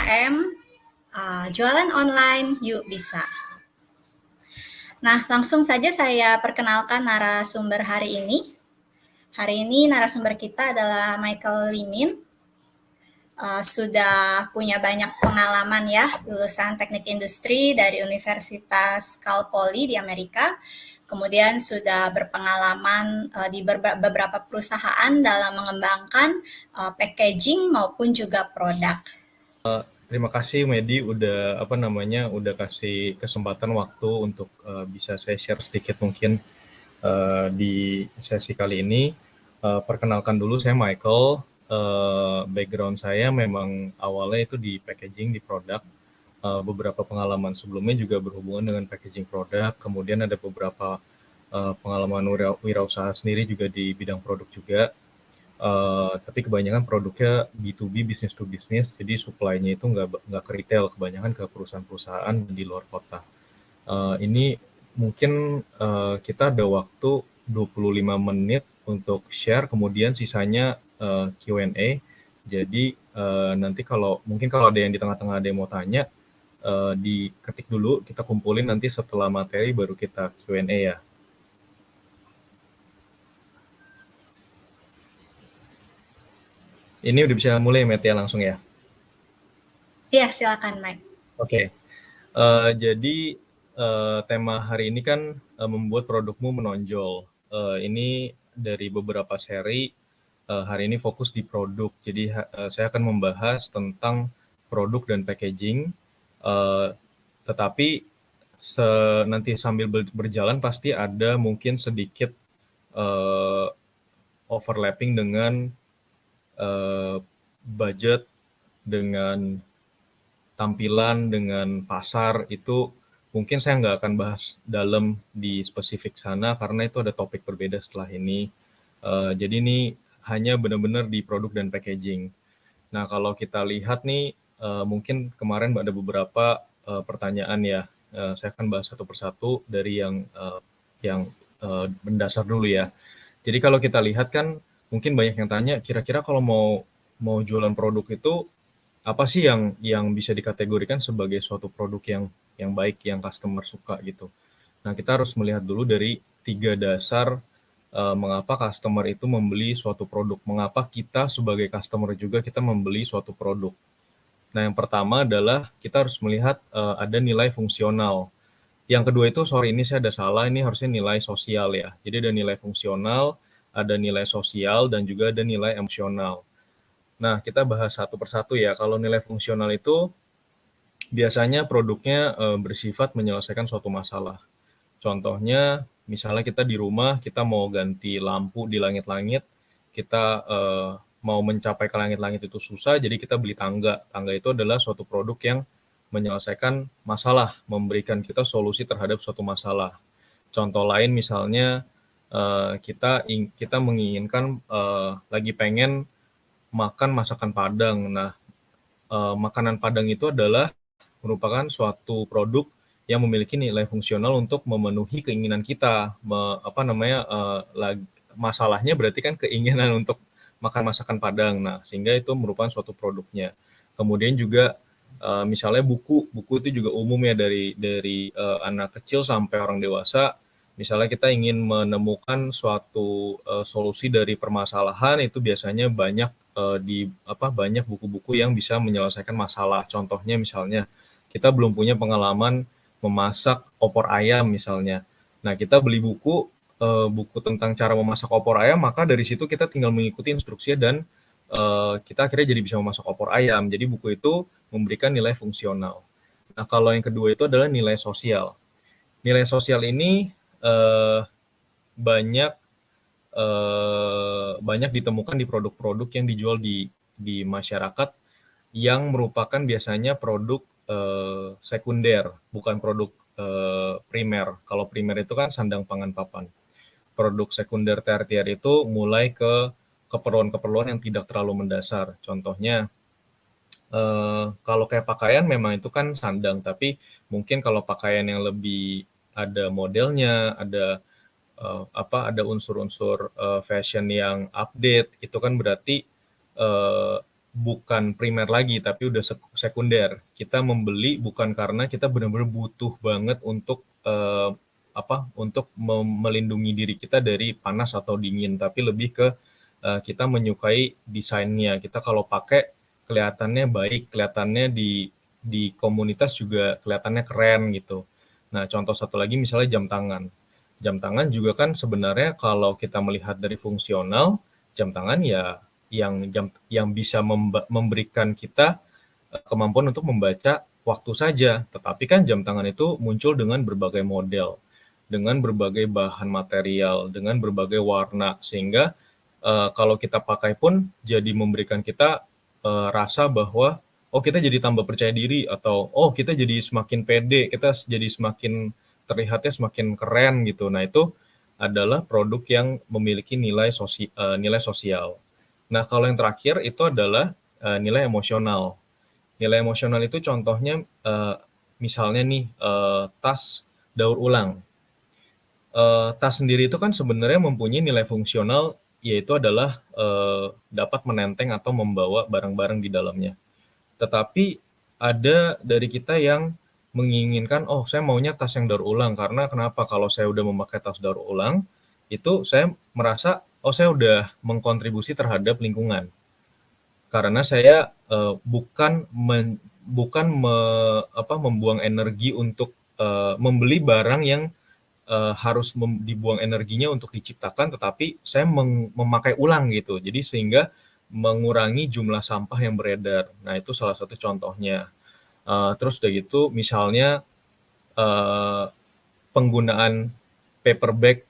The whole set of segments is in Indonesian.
UMKM, jualan online, yuk bisa. Nah, langsung saja saya perkenalkan narasumber hari ini. Hari ini narasumber kita adalah Michael Limin. Sudah punya banyak pengalaman ya, lulusan teknik industri dari Universitas Cal Poly di Amerika. Kemudian sudah berpengalaman di beberapa perusahaan dalam mengembangkan packaging maupun juga produk. Terima kasih Medi udah kasih kesempatan waktu untuk bisa saya share sedikit mungkin di sesi kali ini. Perkenalkan dulu, saya Michael. Background saya memang awalnya itu di packaging, di produk. Beberapa pengalaman sebelumnya juga berhubungan dengan packaging produk. Kemudian ada beberapa pengalaman wirausaha sendiri juga di bidang produk juga. Tapi kebanyakan produknya B2B, business to business, jadi supply-nya itu nggak ke retail, kebanyakan ke perusahaan-perusahaan di luar kota. Ini mungkin kita ada waktu 25 menit untuk share, kemudian sisanya Q&A. Jadi nanti kalau ada yang di tengah-tengah ada yang mau tanya, diketik dulu, kita kumpulin nanti setelah materi baru kita Q&A ya. Ini udah bisa mulai, Matt, ya, langsung ya? Iya, silakan, Mike. Oke. Jadi tema hari ini kan membuat produkmu menonjol. Ini dari beberapa seri. Hari ini fokus di produk. Jadi saya akan membahas tentang produk dan packaging. Tetapi nanti sambil berjalan pasti ada mungkin sedikit overlapping dengan budget, dengan tampilan, dengan pasar. Itu mungkin saya nggak akan bahas dalam di spesifik sana karena itu ada topik berbeda setelah ini. Jadi ini hanya benar-benar di produk dan packaging. Nah, kalau kita lihat nih, mungkin kemarin ada beberapa pertanyaan ya. Saya akan bahas satu persatu dari yang mendasar dulu ya. Jadi kalau kita lihat kan mungkin banyak yang tanya, kira-kira kalau mau jualan produk itu apa sih yang bisa dikategorikan sebagai suatu produk yang baik, yang customer suka gitu. Nah, kita harus melihat dulu dari 3 dasar mengapa customer itu membeli suatu produk, mengapa kita sebagai customer juga kita membeli suatu produk. Nah, yang pertama adalah kita harus melihat ada nilai fungsional. Yang kedua itu, sorry ini saya ada salah, ini harusnya nilai sosial ya. Jadi ada nilai fungsional, ada nilai sosial, dan juga ada nilai emosional. Nah, kita bahas satu persatu ya. Kalau nilai fungsional itu biasanya produknya bersifat menyelesaikan suatu masalah. Contohnya, misalnya kita di rumah, kita mau ganti lampu di langit-langit, kita mau mencapai ke langit-langit itu susah, jadi kita beli tangga. Tangga itu adalah suatu produk yang menyelesaikan masalah, memberikan kita solusi terhadap suatu masalah. Contoh lain misalnya, kita menginginkan lagi pengen makan masakan Padang. Nah, makanan Padang itu adalah merupakan suatu produk yang memiliki nilai fungsional untuk memenuhi keinginan kita. Masalahnya berarti kan keinginan untuk makan masakan Padang. Nah, sehingga itu merupakan suatu produknya. Kemudian juga misalnya buku itu juga umum ya, dari anak kecil sampai orang dewasa. Misalnya kita ingin menemukan suatu solusi dari permasalahan, itu biasanya banyak banyak buku-buku yang bisa menyelesaikan masalah. Contohnya misalnya kita belum punya pengalaman memasak opor ayam misalnya. Nah, kita beli buku tentang cara memasak opor ayam, maka dari situ kita tinggal mengikuti instruksinya dan kita akhirnya jadi bisa memasak opor ayam. Jadi buku itu memberikan nilai fungsional. Nah, kalau yang kedua itu adalah nilai sosial. Nilai sosial ini banyak ditemukan di produk-produk yang dijual di masyarakat yang merupakan biasanya produk sekunder, bukan produk primer. Kalau primer itu kan sandang pangan papan. Produk sekunder tertier itu mulai ke keperluan-keperluan yang tidak terlalu mendasar. Contohnya, kalau kayak pakaian memang itu kan sandang, tapi mungkin kalau pakaian yang lebih ada modelnya, ada unsur-unsur fashion yang update, itu kan berarti bukan primer lagi, tapi udah sekunder. Kita membeli bukan karena kita benar-benar butuh banget untuk untuk melindungi diri kita dari panas atau dingin, tapi lebih ke kita menyukai desainnya. Kita kalau pakai kelihatannya baik, kelihatannya di komunitas juga kelihatannya keren gitu. Nah, contoh satu lagi misalnya jam tangan. Jam tangan juga kan sebenarnya kalau kita melihat dari fungsional, jam tangan ya yang bisa memberikan kita kemampuan untuk membaca waktu saja. Tetapi kan jam tangan itu muncul dengan berbagai model, dengan berbagai bahan material, dengan berbagai warna, sehingga kalau kita pakai pun jadi memberikan kita rasa bahwa oh kita jadi tambah percaya diri, atau oh kita jadi semakin pede, kita jadi semakin terlihatnya semakin keren gitu. Nah itu adalah produk yang memiliki nilai sosial. Nah kalau yang terakhir itu adalah nilai emosional. Nilai emosional itu contohnya misalnya nih tas daur ulang. Tas sendiri itu kan sebenarnya mempunyai nilai fungsional, yaitu adalah dapat menenteng atau membawa barang-barang di dalamnya. Tetapi ada dari kita yang menginginkan, oh saya maunya tas yang daur ulang, karena kenapa? Kalau saya udah memakai tas daur ulang, itu saya merasa, oh saya udah mengkontribusi terhadap lingkungan. Karena saya membuang energi untuk membeli barang yang harus dibuang energinya untuk diciptakan, tetapi saya memakai ulang gitu. Jadi sehingga mengurangi jumlah sampah yang beredar. Nah itu salah satu contohnya. Terus udah gitu, misalnya penggunaan paper bag,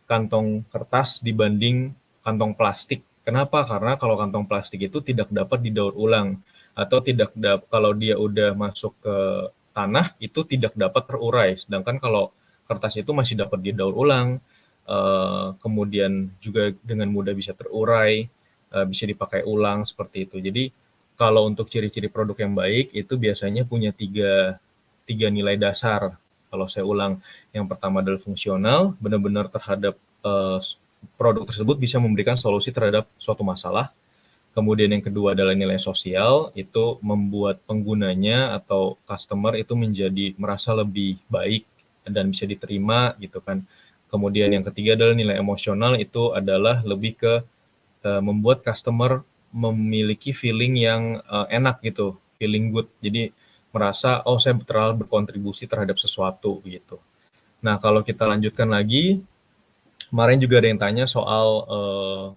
kantong kertas dibanding kantong plastik. Kenapa? Karena kalau kantong plastik itu tidak dapat didaur ulang, atau kalau dia udah masuk ke tanah itu tidak dapat terurai. Sedangkan kalau kertas itu masih dapat didaur ulang, kemudian juga dengan mudah bisa terurai, bisa dipakai ulang seperti itu. Jadi kalau untuk ciri-ciri produk yang baik itu biasanya punya tiga nilai dasar. Kalau saya ulang, yang pertama adalah fungsional, benar-benar terhadap produk tersebut bisa memberikan solusi terhadap suatu masalah. Kemudian yang kedua adalah nilai sosial, itu membuat penggunanya atau customer itu menjadi merasa lebih baik dan bisa diterima gitu kan. Kemudian yang ketiga adalah nilai emosional, itu adalah lebih ke membuat customer memiliki feeling yang enak gitu, feeling good. Jadi merasa oh saya terlalu berkontribusi terhadap sesuatu gitu. Nah kalau kita lanjutkan lagi, kemarin juga ada yang tanya soal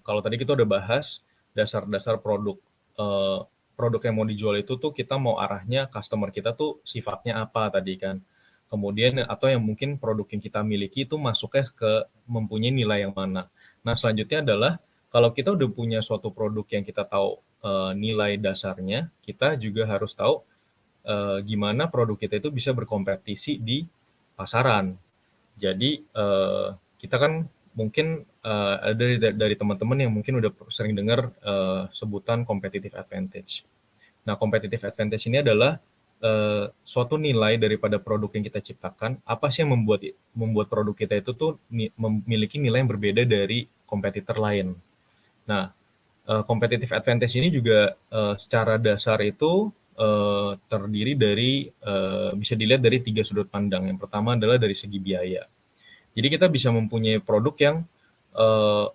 kalau tadi kita udah bahas dasar-dasar produk. Produk yang mau dijual itu tuh kita mau arahnya customer kita tuh sifatnya apa tadi kan. Kemudian atau yang mungkin produk yang kita miliki itu masuknya ke mempunyai nilai yang mana. Nah selanjutnya adalah kalau kita udah punya suatu produk yang kita tahu nilai dasarnya, kita juga harus tahu gimana produk kita itu bisa berkompetisi di pasaran. Jadi kita kan mungkin ada dari teman-teman yang mungkin udah sering dengar sebutan competitive advantage. Nah, competitive advantage ini adalah suatu nilai daripada produk yang kita ciptakan. Apa sih yang membuat produk kita itu tuh memiliki nilai yang berbeda dari kompetitor lain. Nah, competitive advantage ini juga secara dasar itu terdiri dari bisa dilihat dari 3 sudut pandang. Yang pertama adalah dari segi biaya. Jadi kita bisa mempunyai produk yang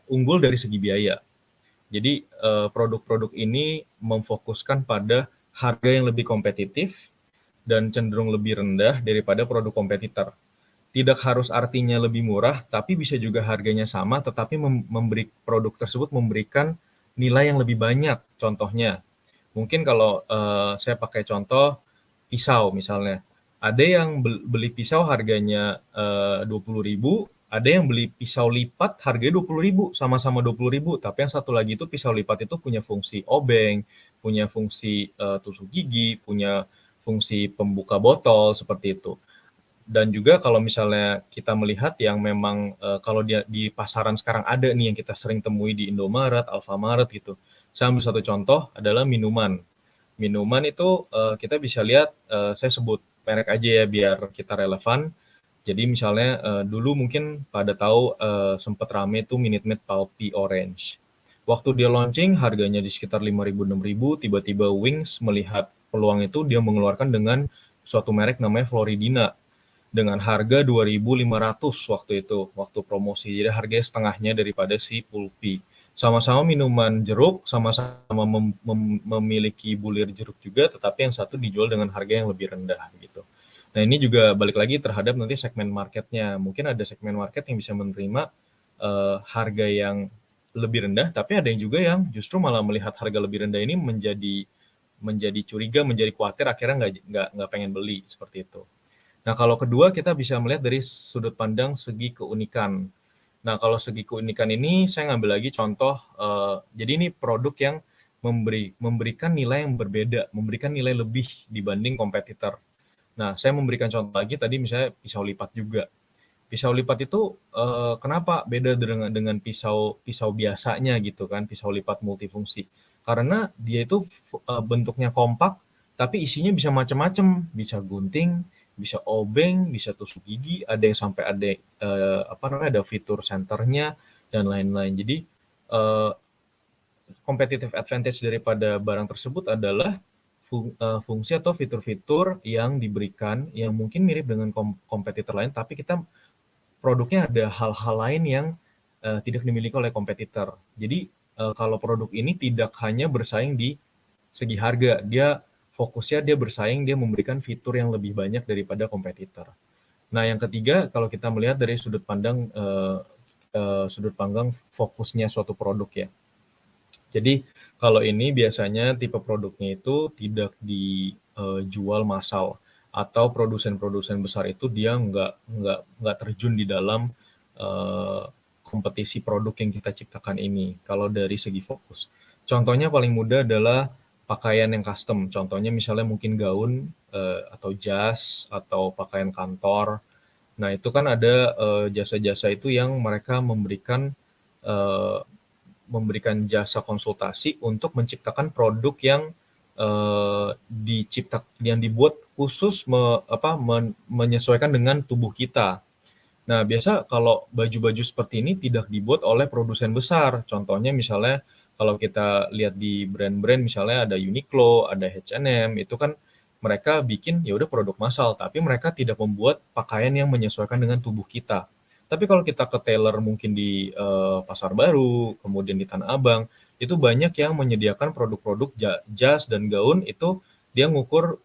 unggul dari segi biaya. Jadi produk-produk ini memfokuskan pada harga yang lebih kompetitif dan cenderung lebih rendah daripada produk kompetitor. Tidak harus artinya lebih murah, tapi bisa juga harganya sama, tetapi produk tersebut memberikan nilai yang lebih banyak. Contohnya, mungkin kalau saya pakai contoh pisau misalnya. Ada yang beli pisau harganya 20.000, ada yang beli pisau lipat harganya 20.000, sama-sama 20.000, tapi yang satu lagi itu pisau lipat itu punya fungsi obeng, punya fungsi tusuk gigi, punya fungsi pembuka botol seperti itu. Dan juga kalau misalnya kita melihat yang memang kalau di pasaran sekarang ada nih yang kita sering temui di Indomaret, Alfamaret gitu. Saya ambil satu contoh adalah minuman. Minuman itu kita bisa lihat, saya sebut merek aja ya biar kita relevan. Jadi misalnya dulu mungkin pada tahu sempat rame tuh Minute Maid Pulpy Orange. Waktu dia launching harganya di sekitar 5.000 6.000, tiba-tiba Wings melihat peluang itu, dia mengeluarkan dengan suatu merek namanya Floridina dengan harga 2.500 waktu itu, waktu promosi. Jadi harganya setengahnya daripada si Pulpi. Sama-sama minuman jeruk, sama-sama memiliki bulir jeruk juga, tetapi yang satu dijual dengan harga yang lebih rendah gitu. Nah ini juga balik lagi terhadap nanti segmen marketnya. Mungkin ada segmen market yang bisa menerima harga yang lebih rendah, tapi ada yang juga yang justru malah melihat harga lebih rendah ini menjadi curiga, menjadi khawatir, akhirnya nggak pengen beli seperti itu. Nah, kalau kedua kita bisa melihat dari sudut pandang segi keunikan. Nah, kalau segi keunikan ini saya ngambil lagi contoh, jadi ini produk yang memberikan nilai yang berbeda, memberikan nilai lebih dibanding kompetitor. Nah, saya memberikan contoh lagi tadi misalnya pisau lipat juga. Pisau lipat itu kenapa beda dengan pisau biasanya gitu kan, pisau lipat multifungsi. Karena dia itu bentuknya kompak, tapi isinya bisa macam-macam, bisa gunting, bisa obeng, bisa tusuk gigi, ada yang sampai ada ada fitur senternya dan lain-lain. Jadi competitive advantage daripada barang tersebut adalah fungsi atau fitur-fitur yang diberikan yang mungkin mirip dengan kompetitor lain, tapi kita produknya ada hal-hal lain yang tidak dimiliki oleh kompetitor. Jadi kalau produk ini tidak hanya bersaing di segi harga, dia fokusnya dia bersaing, dia memberikan fitur yang lebih banyak daripada kompetitor. Nah, yang ketiga, kalau kita melihat dari sudut pandang fokusnya suatu produk ya. Jadi kalau ini biasanya tipe produknya itu tidak dijual massal, atau produsen-produsen besar itu dia nggak terjun di dalam kompetisi produk yang kita ciptakan ini. Kalau dari segi fokus, contohnya paling mudah adalah pakaian yang custom. Contohnya misalnya mungkin gaun atau jas atau pakaian kantor. Nah itu kan ada jasa-jasa itu yang mereka memberikan jasa konsultasi untuk menciptakan produk yang yang dibuat khusus menyesuaikan dengan tubuh kita. Nah, biasa kalau baju-baju seperti ini tidak dibuat oleh produsen besar. Contohnya misalnya kalau kita lihat di brand-brand misalnya ada Uniqlo, ada H&M, itu kan mereka bikin ya udah produk massal, tapi mereka tidak membuat pakaian yang menyesuaikan dengan tubuh kita. Tapi kalau kita ke tailor mungkin di Pasar Baru, kemudian di Tanah Abang, itu banyak yang menyediakan produk-produk jas dan gaun itu dia ngukur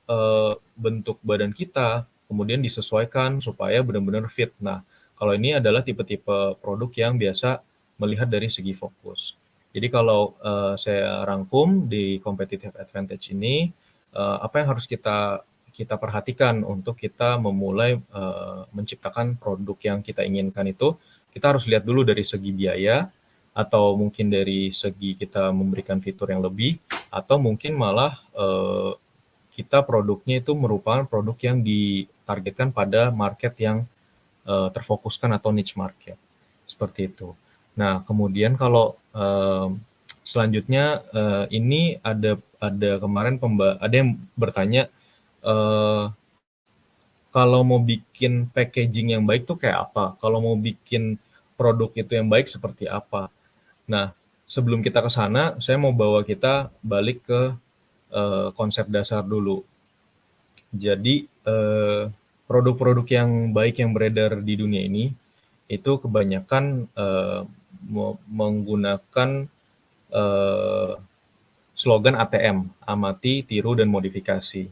bentuk badan kita, kemudian disesuaikan supaya benar-benar fit. Nah, kalau ini adalah tipe-tipe produk yang biasa melihat dari segi fokus. Jadi kalau saya rangkum di competitive advantage ini, apa yang harus kita perhatikan untuk kita memulai menciptakan produk yang kita inginkan itu, kita harus lihat dulu dari segi biaya, atau mungkin dari segi kita memberikan fitur yang lebih, atau mungkin malah kita produknya itu merupakan produk yang ditargetkan pada market yang terfokuskan atau niche market, seperti itu. Nah, kemudian kalau selanjutnya ini ada kemarin ada yang bertanya kalau mau bikin packaging yang baik tuh kayak apa? Kalau mau bikin produk itu yang baik seperti apa? Nah, sebelum kita ke sana, saya mau bawa kita balik ke konsep dasar dulu. Jadi produk-produk yang baik yang beredar di dunia ini itu kebanyakan menggunakan slogan ATM, amati, tiru, dan modifikasi.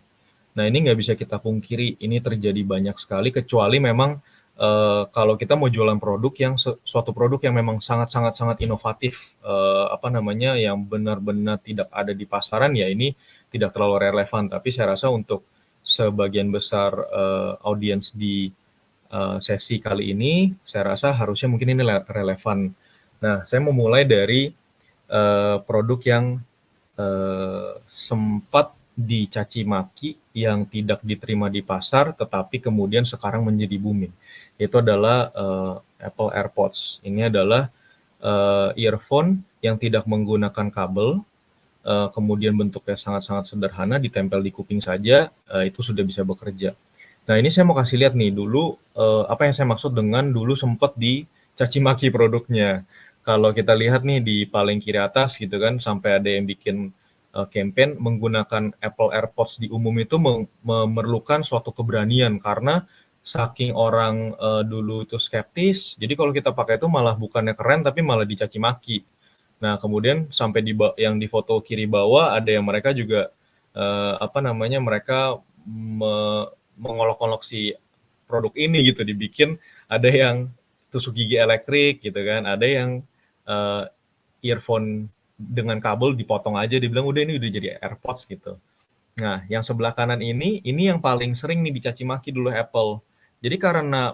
Nah ini nggak bisa kita pungkiri, ini terjadi banyak sekali, kecuali memang kalau kita mau jualan produk yang suatu produk yang memang sangat inovatif, yang benar-benar tidak ada di pasaran, ya ini tidak terlalu relevan. Tapi saya rasa untuk sebagian besar audiens di sesi kali ini, saya rasa harusnya mungkin ini relevan. Nah, saya mau mulai dari produk yang sempat dicaci maki, yang tidak diterima di pasar, tetapi kemudian sekarang menjadi booming. Itu adalah Apple AirPods. Ini adalah earphone yang tidak menggunakan kabel, kemudian bentuknya sangat-sangat sederhana, ditempel di kuping saja, itu sudah bisa bekerja. Nah, ini saya mau kasih lihat nih dulu apa yang saya maksud dengan dulu sempat dicaci maki produknya. kalau kita lihat nih di paling kiri atas gitu kan, sampai ada yang bikin campaign menggunakan Apple AirPods di umum itu memerlukan suatu keberanian karena saking orang dulu itu skeptis, jadi kalau kita pakai itu malah bukannya keren tapi malah dicaci maki. Nah, kemudian sampai yang di foto kiri bawah ada yang mereka juga mereka mengolok-olok si produk ini gitu, dibikin ada yang tusuk gigi elektrik gitu kan, ada yang earphone dengan kabel dipotong aja, dibilang udah ini udah jadi AirPods gitu. Nah, yang sebelah kanan ini yang paling sering nih dicaci maki dulu Apple. Jadi karena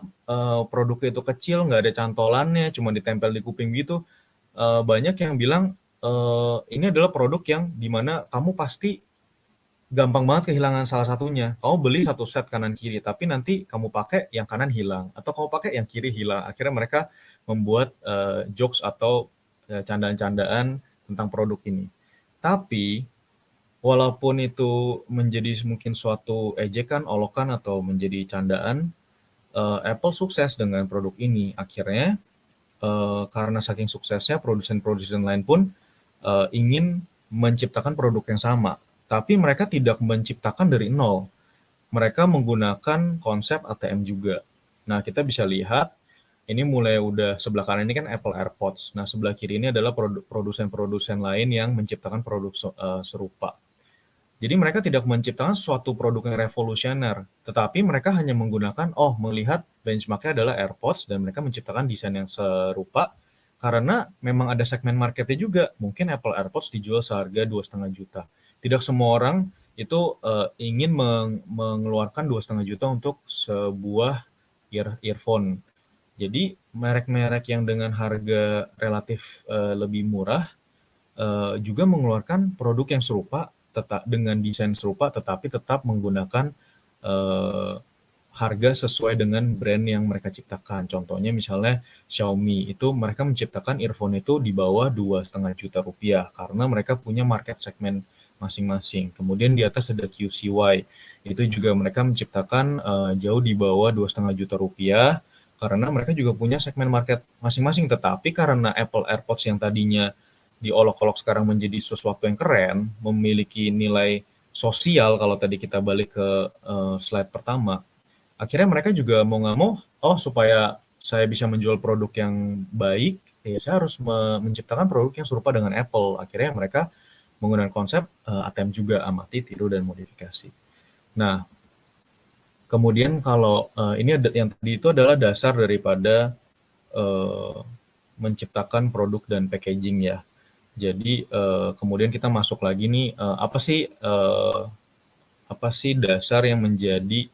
produknya itu kecil, nggak ada cantolannya, cuma ditempel di kuping gitu, banyak yang bilang ini adalah produk yang dimana kamu pasti gampang banget kehilangan salah satunya. Kamu beli satu set kanan kiri, tapi nanti kamu pakai yang kanan hilang, atau kamu pakai yang kiri hilang. Akhirnya mereka membuat jokes atau candaan-candaan tentang produk ini. Tapi walaupun itu menjadi mungkin suatu ejekan, olokan, atau menjadi candaan, Apple sukses dengan produk ini. Akhirnya karena saking suksesnya, produsen-produsen lain pun ingin menciptakan produk yang sama. Tapi mereka tidak menciptakan dari nol. Mereka menggunakan konsep ATM juga. Nah, kita bisa lihat ini mulai udah sebelah kanan ini kan Apple AirPods. Nah, sebelah kiri ini adalah produsen-produsen lain yang menciptakan produk serupa. Jadi mereka tidak menciptakan suatu produk yang revolusioner, tetapi mereka hanya menggunakan, melihat benchmark-nya adalah AirPods dan mereka menciptakan desain yang serupa karena memang ada segmen marketnya juga. Mungkin Apple AirPods dijual seharga 2,5 juta. Tidak semua orang itu ingin mengeluarkan 2,5 juta untuk sebuah earphone. Jadi merek-merek yang dengan harga relatif lebih murah juga mengeluarkan produk yang serupa dengan desain serupa, tetapi tetap menggunakan harga sesuai dengan brand yang mereka ciptakan. Contohnya misalnya Xiaomi, itu mereka menciptakan earphone itu di bawah 2,5 juta rupiah karena mereka punya market segmen masing-masing. Kemudian di atas ada QCY, itu juga mereka menciptakan jauh di bawah 2,5 juta rupiah karena mereka juga punya segmen market masing-masing. Tetapi karena Apple AirPods yang tadinya diolok-olok sekarang menjadi sesuatu yang keren, memiliki nilai sosial, kalau tadi kita balik ke slide pertama, akhirnya mereka juga mau nggak mau, supaya saya bisa menjual produk yang baik, ya saya harus menciptakan produk yang serupa dengan Apple. Akhirnya mereka menggunakan konsep ATM juga, amati, tiru, dan modifikasi. Nah, kemudian kalau ini yang tadi itu adalah dasar daripada menciptakan produk dan packaging ya. Jadi kemudian kita masuk lagi nih, apa sih dasar yang menjadi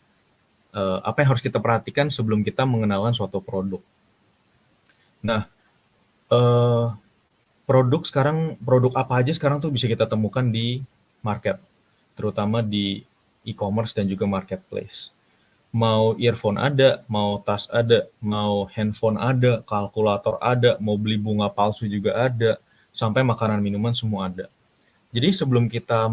apa yang harus kita perhatikan sebelum kita mengenalkan suatu produk. Nah, produk apa aja sekarang tuh bisa kita temukan di market, terutama di e-commerce dan juga marketplace. Mau earphone ada, mau tas ada, mau handphone ada, kalkulator ada, mau beli bunga palsu juga ada, sampai makanan minuman semua ada. Jadi sebelum kita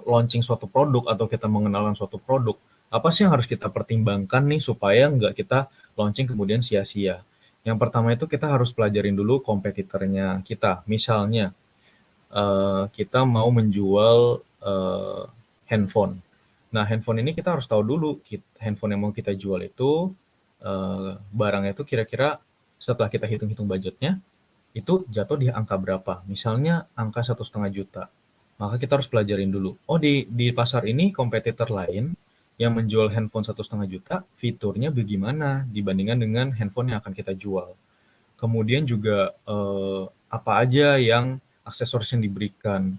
launching suatu produk atau kita mengenalkan suatu produk, apa sih yang harus kita pertimbangkan nih supaya nggak kita launching kemudian sia-sia. Yang pertama itu kita harus pelajarin dulu kompetitornya kita. Misalnya kita mau menjual handphone. Nah, handphone ini kita harus tahu dulu handphone yang mau kita jual itu barangnya itu kira-kira setelah kita hitung-hitung budgetnya itu jatuh di angka berapa. Misalnya angka 1,5 juta. Maka kita harus pelajarin dulu. Di pasar ini kompetitor lain yang menjual handphone 1,5 juta, fiturnya bagaimana dibandingkan dengan handphone yang akan kita jual. Kemudian juga apa aja yang aksesoris yang diberikan.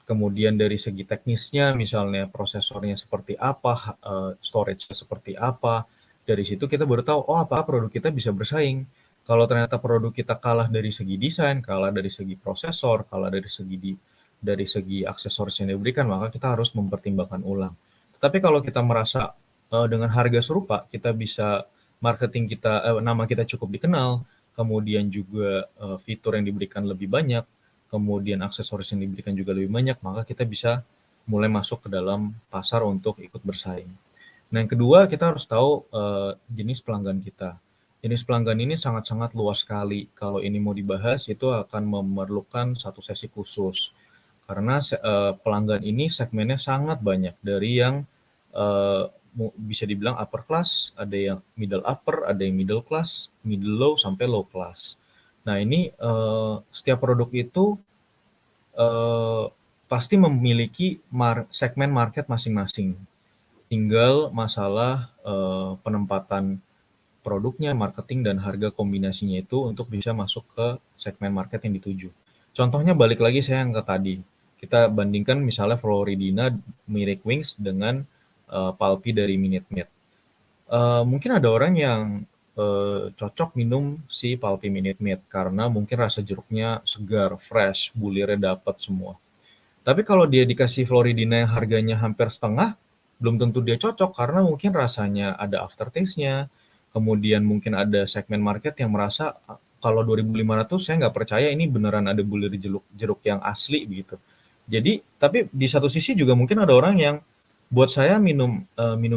Kemudian dari segi teknisnya, misalnya prosesornya seperti apa, storage-nya seperti apa. Dari situ kita baru tahu, apakah produk kita bisa bersaing. Kalau ternyata produk kita kalah dari segi desain, kalah dari segi prosesor, kalah dari segi aksesoris yang diberikan, maka kita harus mempertimbangkan ulang. Tetapi kalau kita merasa dengan harga serupa, kita bisa marketing kita, nama kita cukup dikenal, kemudian juga fitur yang diberikan lebih banyak, kemudian aksesoris yang diberikan juga lebih banyak, maka kita bisa mulai masuk ke dalam pasar untuk ikut bersaing. Nah, yang kedua, kita harus tahu jenis pelanggan kita. jenis pelanggan ini sangat-sangat luas sekali. Kalau ini mau dibahas, itu akan memerlukan satu sesi khusus. Karena pelanggan ini segmennya sangat banyak. Dari yang bisa dibilang upper class, ada yang middle upper, ada yang middle class, middle low, sampai low class. Nah ini setiap produk itu pasti memiliki segmen market masing-masing. Tinggal masalah penempatan produknya, marketing, dan harga kombinasinya itu untuk bisa masuk ke segmen market yang dituju. Contohnya balik lagi saya yang ke tadi. Kita bandingkan misalnya Floridina mirip Wings dengan Palpi dari Minute Maid. Mungkin ada orang yang cocok minum si Palpi Minute Maid karena mungkin rasa jeruknya segar, fresh, bulirnya dapat semua. Tapi kalau dia dikasih Floridina yang harganya hampir setengah, belum tentu dia cocok karena mungkin rasanya ada aftertaste-nya, kemudian mungkin ada segmen market yang merasa kalau 2.500 saya nggak percaya ini beneran ada bulir jeruk yang asli begitu. Jadi, tapi di satu sisi juga mungkin ada orang yang buat saya minum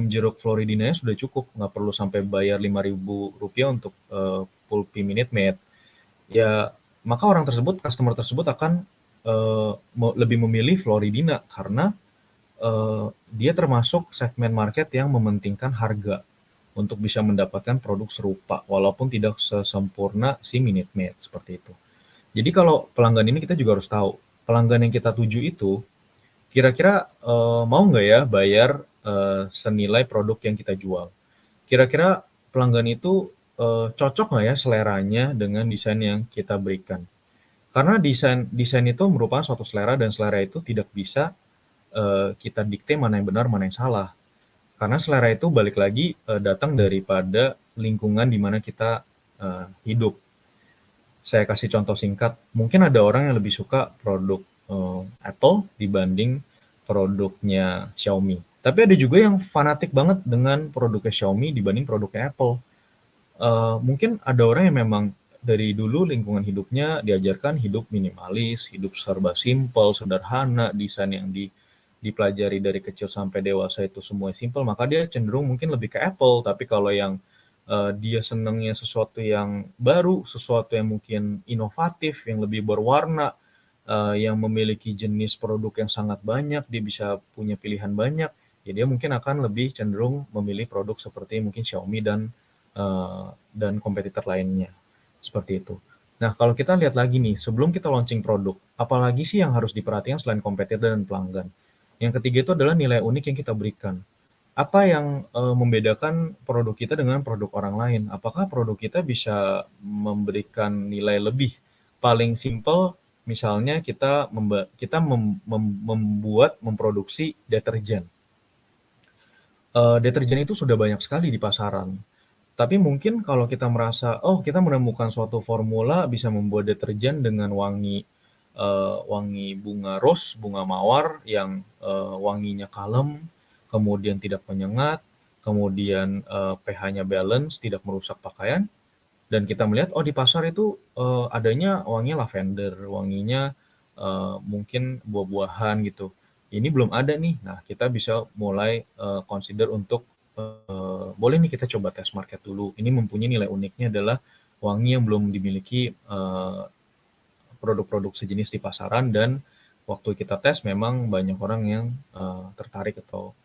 jeruk Floridina sudah cukup, nggak perlu sampai bayar Rp5.000 untuk Pulpi Minute Maid. Ya, maka orang tersebut, customer tersebut akan lebih memilih Floridina karena dia termasuk segmen market yang mementingkan harga untuk bisa mendapatkan produk serupa walaupun tidak sesempurna si Minute Maid seperti itu. Jadi kalau pelanggan ini kita juga harus tahu pelanggan yang kita tuju itu kira-kira mau nggak ya bayar senilai produk yang kita jual. Kira-kira pelanggan itu cocok nggak ya seleranya dengan desain yang kita berikan. Karena desain itu merupakan suatu selera dan selera itu tidak bisa kita dikte mana yang benar, mana yang salah. Karena selera itu balik lagi datang daripada lingkungan di mana kita hidup. Saya kasih contoh singkat, mungkin ada orang yang lebih suka produk Apple dibanding produknya Xiaomi. Tapi ada juga yang fanatik banget dengan produknya Xiaomi dibanding produknya Apple. Mungkin ada orang yang memang dari dulu lingkungan hidupnya diajarkan hidup minimalis, hidup serba simpel, sederhana, desain yang dipelajari dari kecil sampai dewasa itu semua simpel, maka dia cenderung mungkin lebih ke Apple. Tapi kalau yang dia senangnya sesuatu yang baru, sesuatu yang mungkin inovatif, yang lebih berwarna, yang memiliki jenis produk yang sangat banyak, dia bisa punya pilihan banyak, ya dia mungkin akan lebih cenderung memilih produk seperti mungkin Xiaomi dan kompetitor lainnya. Seperti itu. Nah, kalau kita lihat lagi nih, sebelum kita launching produk, apalagi sih yang harus diperhatikan selain kompetitor dan pelanggan? Yang ketiga itu adalah nilai unik yang kita berikan. Apa yang membedakan produk kita dengan produk orang lain? Apakah produk kita bisa memberikan nilai lebih? Paling simpel, misalnya kita memproduksi deterjen. Deterjen itu sudah banyak sekali di pasaran. Tapi mungkin kalau kita merasa, oh kita menemukan suatu formula bisa membuat deterjen dengan wangi bunga rose, bunga mawar yang wanginya kalem, kemudian tidak menyengat, kemudian pH-nya balance, tidak merusak pakaian. Dan kita melihat, oh di pasar itu adanya wanginya lavender, wanginya mungkin buah-buahan gitu. Ini belum ada nih. Nah, kita bisa mulai consider untuk boleh nih kita coba tes market dulu. Ini mempunyai nilai uniknya adalah wangi yang belum dimiliki produk-produk sejenis di pasaran, dan waktu kita tes memang banyak orang yang tertarik atau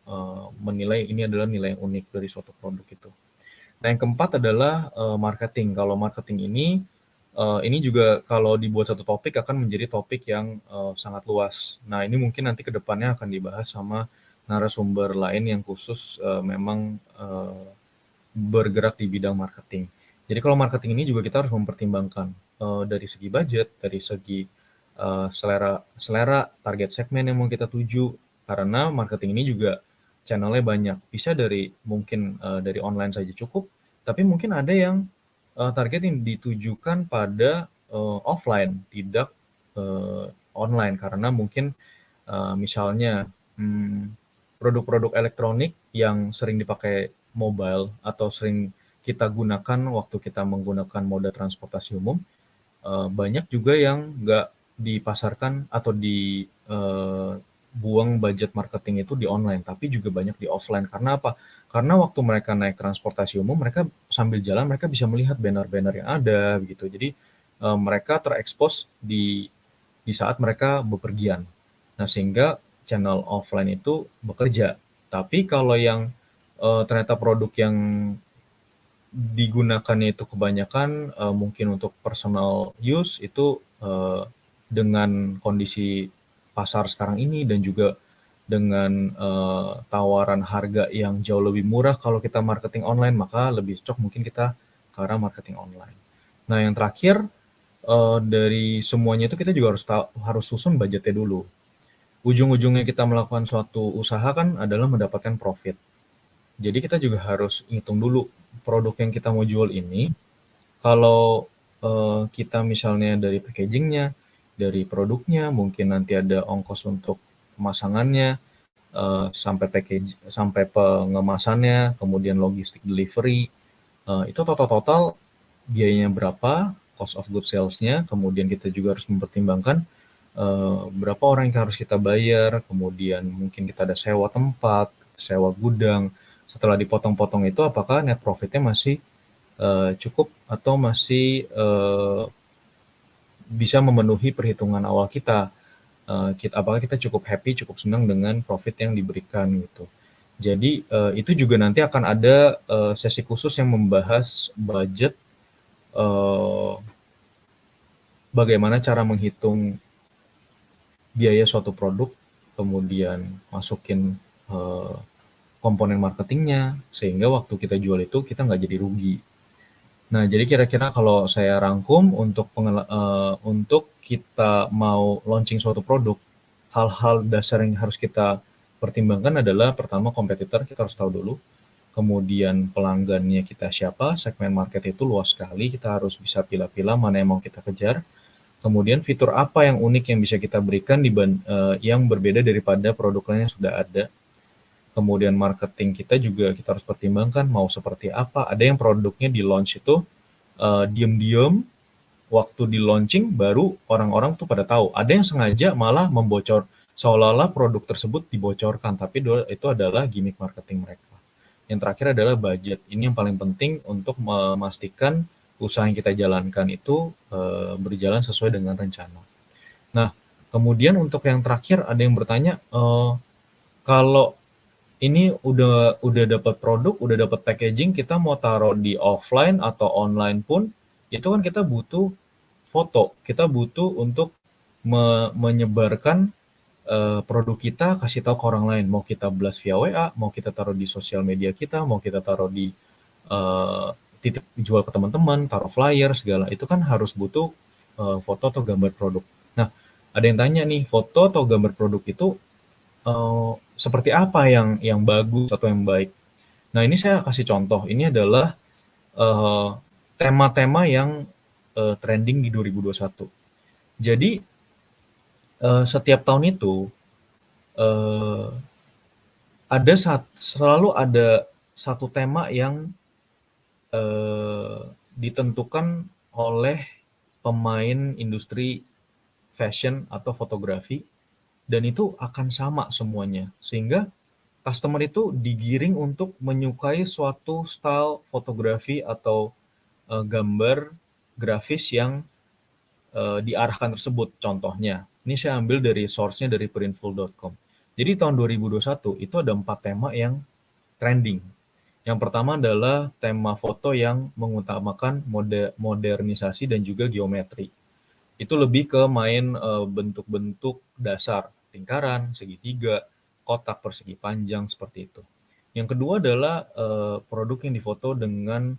menilai ini adalah nilai yang unik dari suatu produk itu. Nah, yang keempat adalah marketing. Kalau marketing ini juga kalau dibuat satu topik akan menjadi topik yang sangat luas. Nah, ini mungkin nanti ke depannya akan dibahas sama narasumber lain yang khusus memang bergerak di bidang marketing. Jadi kalau marketing ini juga kita harus mempertimbangkan dari segi budget, dari segi selera target segmen yang mau kita tuju, karena marketing ini juga channelnya banyak. Bisa dari mungkin dari online saja cukup, tapi mungkin ada yang target yang ditujukan pada offline, tidak online, karena mungkin misalnya produk-produk elektronik yang sering dipakai mobile atau sering kita gunakan waktu kita menggunakan moda transportasi umum, banyak juga yang nggak dipasarkan atau buang budget marketing itu di online, tapi juga banyak di offline. Karena apa? Karena waktu mereka naik transportasi umum, mereka sambil jalan mereka bisa melihat banner-banner yang ada begitu. Jadi mereka terekspos di saat mereka bepergian. Nah, sehingga channel offline itu bekerja. Tapi kalau yang ternyata produk yang digunakannya itu kebanyakan mungkin untuk personal use itu dengan kondisi pasar sekarang ini dan juga dengan tawaran harga yang jauh lebih murah kalau kita marketing online, maka lebih cocok mungkin kita ke arah marketing online. Nah, yang terakhir dari semuanya itu kita juga harus susun budgetnya dulu. Ujung-ujungnya kita melakukan suatu usaha kan adalah mendapatkan profit. Jadi kita juga harus hitung dulu produk yang kita mau jual ini, kalau kita misalnya dari packagingnya, dari produknya, mungkin nanti ada ongkos untuk pemasangannya, sampai pengemasannya, kemudian logistik delivery, itu total-total biayanya berapa, cost of goods sales-nya, kemudian kita juga harus mempertimbangkan berapa orang yang harus kita bayar, kemudian mungkin kita ada sewa tempat, sewa gudang. Setelah dipotong-potong itu apakah net profit-nya masih cukup atau masih bisa memenuhi perhitungan awal kita. Apakah kita cukup happy, cukup senang dengan profit yang diberikan gitu. Jadi itu juga nanti akan ada sesi khusus yang membahas budget, bagaimana cara menghitung biaya suatu produk, kemudian masukin komponen marketingnya, sehingga waktu kita jual itu kita nggak jadi rugi. Nah, jadi kira-kira kalau saya rangkum untuk kita mau launching suatu produk, hal-hal dasar yang harus kita pertimbangkan adalah pertama kompetitor kita harus tahu dulu, kemudian pelanggannya kita siapa, segmen market itu luas sekali, kita harus bisa pilih-pilih mana yang mau kita kejar, kemudian fitur apa yang unik yang bisa kita berikan yang berbeda daripada produk lain yang sudah ada. Kemudian marketing kita juga kita harus pertimbangkan mau seperti apa. Ada yang produknya di launch itu diam-diam, waktu di launching baru orang-orang tuh pada tahu. Ada yang sengaja malah membocor, seolah-olah produk tersebut dibocorkan, tapi itu adalah gimmick marketing mereka. Yang terakhir adalah budget. Ini yang paling penting untuk memastikan usaha yang kita jalankan itu berjalan sesuai dengan rencana. Nah, kemudian untuk yang terakhir ada yang bertanya, kalau ini udah dapat produk, udah dapat packaging, kita mau taruh di offline atau online pun, itu kan kita butuh foto, kita butuh untuk menyebarkan produk kita, kasih tahu ke orang lain, mau kita blast via WA, mau kita taruh di sosial media kita, mau kita taruh di titik jual ke teman-teman, taruh flyer, segala, itu kan harus butuh foto atau gambar produk. Nah, ada yang tanya nih, foto atau gambar produk itu seperti apa yang bagus atau yang baik. Nah, ini saya kasih contoh. Ini adalah tema-tema yang trending di 2021. Jadi setiap tahun itu selalu ada satu tema yang ditentukan oleh pemain industri fashion atau fotografi, dan itu akan sama semuanya, sehingga customer itu digiring untuk menyukai suatu style fotografi atau gambar grafis yang diarahkan tersebut. Contohnya, ini saya ambil dari source-nya dari printful.com. Jadi tahun 2021 itu ada 4 tema yang trending. Yang pertama adalah tema foto yang mengutamakan modernisasi dan juga geometri. Itu lebih ke main bentuk-bentuk dasar, lingkaran, segitiga, kotak, persegi panjang, seperti itu. Yang kedua adalah produk yang difoto dengan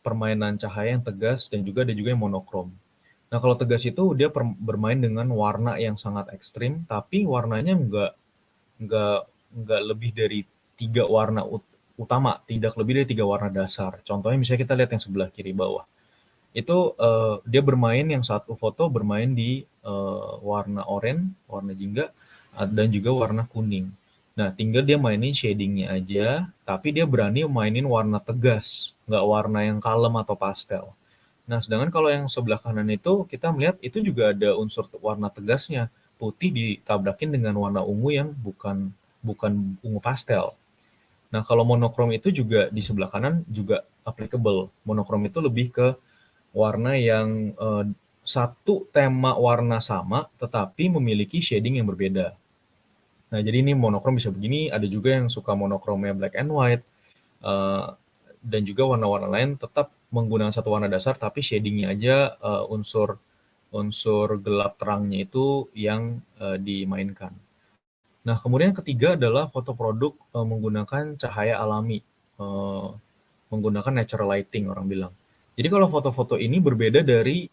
permainan cahaya yang tegas dan juga ada juga yang monokrom. Nah, kalau tegas itu dia bermain dengan warna yang sangat ekstrim, tapi warnanya nggak lebih dari 3 warna utama, tidak lebih dari 3 warna dasar. Contohnya misalnya kita lihat yang sebelah kiri bawah. Itu dia bermain, yang satu foto bermain di warna oranye, warna jingga, dan juga warna kuning. Nah, tinggal dia mainin shadingnya aja, tapi dia berani mainin warna tegas, nggak warna yang kalem atau pastel. Nah, sedangkan kalau yang sebelah kanan itu kita melihat itu juga ada unsur warna tegasnya, putih ditabrakin dengan warna ungu yang bukan ungu pastel. Nah, kalau monokrom itu juga di sebelah kanan juga applicable. Monokrom itu lebih ke warna yang satu tema warna sama tetapi memiliki shading yang berbeda. Nah, jadi ini monokrom bisa begini, ada juga yang suka monokromnya black and white, dan juga warna-warna lain tetap menggunakan satu warna dasar tapi shadingnya aja unsur unsur gelap terangnya itu yang dimainkan. Nah, kemudian yang ketiga adalah foto produk menggunakan cahaya alami, menggunakan natural lighting orang bilang. Jadi kalau foto-foto ini berbeda dari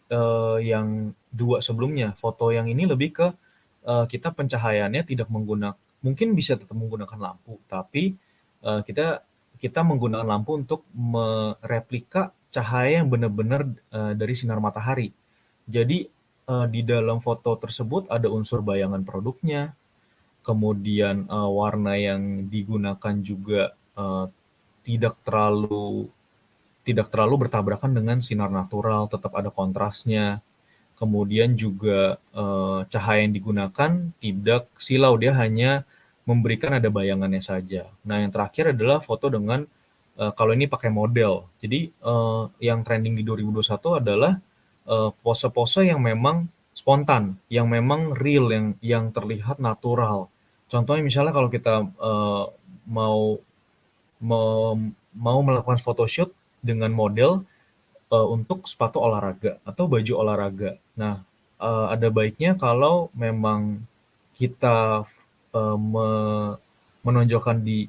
yang dua sebelumnya. Foto yang ini lebih ke kita pencahayaannya tidak menggunakan, mungkin bisa tetap menggunakan lampu, tapi kita kita menggunakan lampu untuk mereplika cahaya yang benar-benar dari sinar matahari. Jadi di dalam foto tersebut ada unsur bayangan produknya, kemudian warna yang digunakan juga tidak terlalu tidak terlalu bertabrakan dengan sinar natural, tetap ada kontrasnya. Kemudian juga cahaya yang digunakan tidak silau, dia hanya memberikan ada bayangannya saja. Nah, yang terakhir adalah foto dengan kalau ini pakai model. Jadi yang trending di 2021 adalah pose-pose yang memang spontan, yang memang real, yang terlihat natural. Contohnya misalnya kalau kita mau mau mau melakukan photoshoot dengan model untuk sepatu olahraga atau baju olahraga. Nah, ada baiknya kalau memang kita menonjolkan di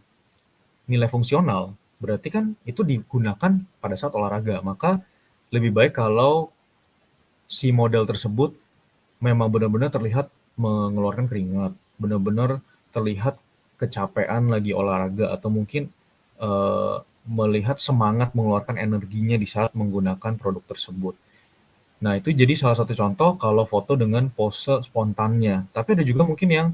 nilai fungsional, berarti kan itu digunakan pada saat olahraga. Maka lebih baik kalau si model tersebut memang benar-benar terlihat mengeluarkan keringat, benar-benar terlihat kecapean lagi olahraga atau mungkin melihat semangat mengeluarkan energinya di saat menggunakan produk tersebut. Nah, itu jadi salah satu contoh kalau foto dengan pose spontannya. Tapi ada juga mungkin yang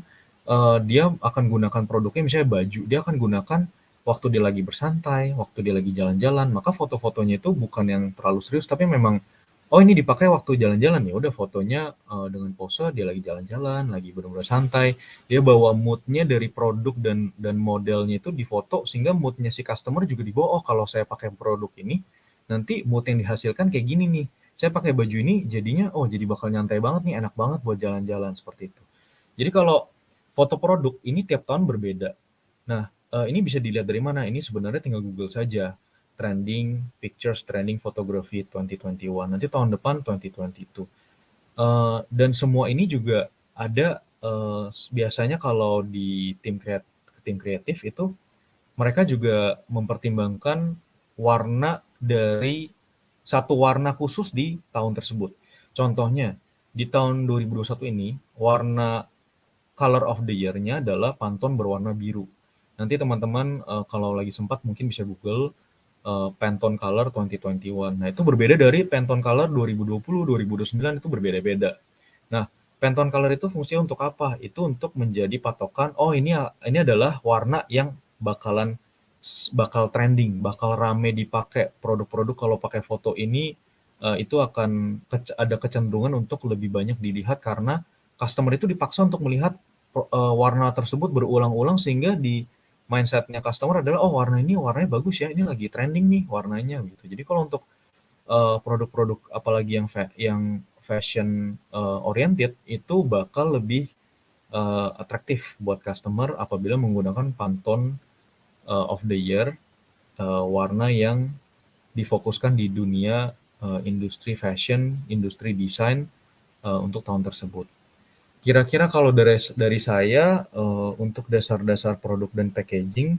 dia akan gunakan produknya misalnya baju, dia akan gunakan waktu dia lagi bersantai, waktu dia lagi jalan-jalan, maka foto-fotonya itu bukan yang terlalu serius tapi memang oh ini dipakai waktu jalan-jalan, ya udah fotonya dengan pose dia lagi jalan-jalan, lagi benar-benar santai. Dia bawa mood-nya dari produk dan modelnya itu difoto sehingga mood-nya si customer juga dibawa, oh kalau saya pakai produk ini nanti mood yang dihasilkan kayak gini nih. Saya pakai baju ini jadinya oh jadi bakal nyantai banget nih, enak banget buat jalan-jalan seperti itu. Jadi kalau foto produk ini tiap tahun berbeda. Nah, ini bisa dilihat dari mana? Ini sebenarnya tinggal Google saja. Trending Pictures, Trending Photography 2021. Nanti tahun depan 2022. Dan semua ini juga ada biasanya kalau di tim kreatif itu mereka juga mempertimbangkan warna dari satu warna khusus di tahun tersebut. Contohnya, di tahun 2021 ini, warna color of the year-nya adalah Pantone berwarna biru. Nanti teman-teman kalau lagi sempat mungkin bisa Google Pantone Color 2021. Nah, itu berbeda dari Pantone Color 2020, 2029 itu berbeda-beda. Nah, Pantone Color itu fungsinya untuk apa? Itu untuk menjadi patokan, oh ini adalah warna yang bakal trending, bakal rame dipakai. Produk-produk kalau pakai foto ini itu akan ada kecenderungan untuk lebih banyak dilihat karena customer itu dipaksa untuk melihat warna tersebut berulang-ulang sehingga di mindsetnya customer adalah oh warna ini warnanya bagus ya, ini lagi trending nih warnanya gitu. Jadi kalau untuk produk-produk apalagi yang fashion oriented itu bakal lebih atraktif buat customer apabila menggunakan Pantone of the year, warna yang difokuskan di dunia industri fashion, industri desain untuk tahun tersebut. Kira-kira kalau dari saya untuk dasar-dasar produk dan packaging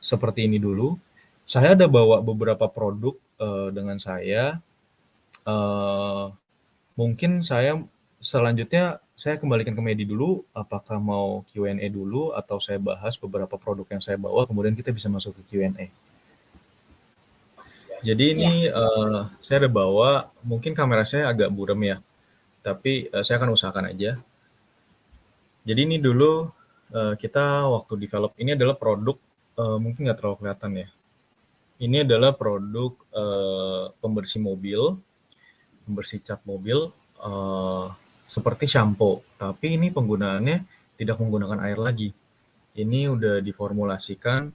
seperti ini dulu. Saya ada bawa beberapa produk dengan saya. Mungkin saya selanjutnya saya kembalikan ke Medi dulu. Apakah mau Q&A dulu atau saya bahas beberapa produk yang saya bawa, kemudian kita bisa masuk ke Q&A. Jadi ini saya ada bawa, mungkin kamera saya agak buram ya, tapi saya akan usahakan aja. Jadi ini dulu kita waktu develop, ini adalah produk, mungkin nggak terlalu kelihatan ya. Ini adalah produk pembersih mobil, pembersih cat mobil, seperti shampoo, tapi ini penggunaannya tidak menggunakan air lagi. ini udah diformulasikan,